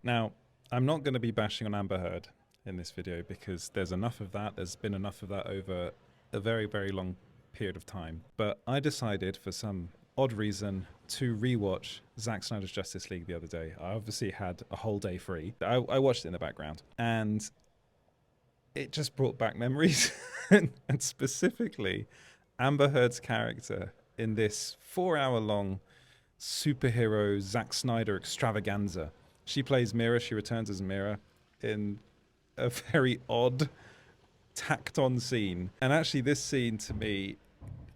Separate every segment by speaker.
Speaker 1: Now, I'm not going to be bashing on Amber Heard in this video because there's enough of that. There's been enough of that over a very, very long period of time. But I decided, for some odd reason, to rewatch Zack Snyder's Justice League the other day. I obviously had a whole day free. I watched it in the background, and it just brought back memories. And specifically, Amber Heard's character in this 4 hour long superhero Zack Snyder extravaganza. She plays Mera. She returns as Mera in a very odd, tacked on scene. And actually, this scene to me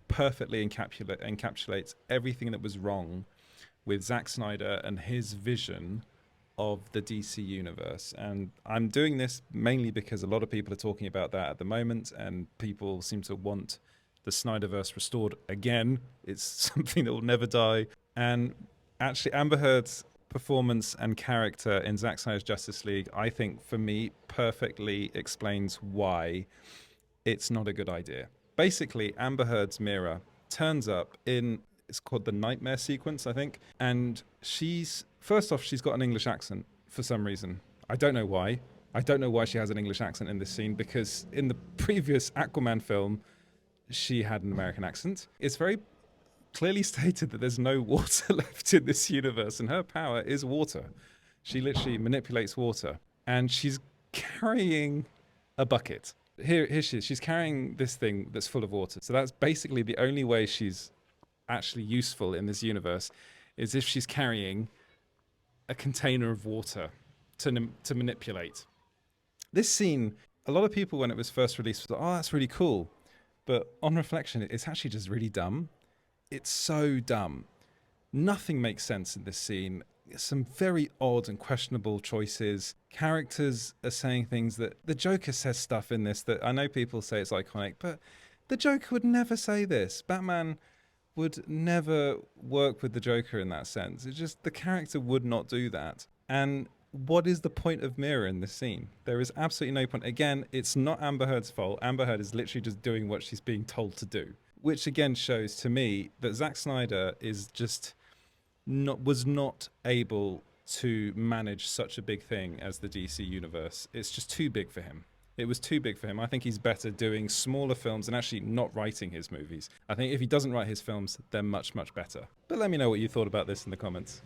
Speaker 1: perfectly encapsulates everything that was wrong with Zack Snyder and his vision of the DC universe. And I'm doing this mainly because a lot of people are talking about that at the moment, and people seem to want the Snyderverse restored again. It's something that will never die. And actually, Amber Heard's performance and character in Zack Snyder's Justice League, I think, for me, perfectly explains why it's not a good idea. Basically, Amber Heard's Mera turns up in, it's called the Nightmare sequence, I think, and first off, she's got an English accent for some reason. I don't know why. I don't know why she has an English accent in this scene, because in the previous Aquaman film, she had an American accent. It's very clearly stated that there's no water left in this universe, and her power is water. She literally manipulates water, and she's carrying a bucket. Here she is. She's carrying this thing that's full of water. So that's basically the only way she's actually useful in this universe, is if she's carrying a container of water to manipulate. This scene, a lot of people, when it was first released, were like, oh, that's really cool. But on reflection, it's actually just really dumb. It's so dumb. Nothing makes sense in this scene. Some very odd and questionable choices. Characters are saying things that the Joker says stuff in this that I know people say it's iconic, but the Joker would never say this. Batman would never work with the Joker in that sense. It's just the character would not do that. And what is the point of Mera in this scene? There is absolutely no point. Again, it's not Amber Heard's fault. Amber Heard is literally just doing what she's being told to do, which again shows to me that Zack Snyder was not able to manage such a big thing as the DC universe. It's just too big for him. It was too big for him. I think he's better doing smaller films and actually not writing his movies. I think if he doesn't write his films, they're much, much better. But let me know what you thought about this in the comments.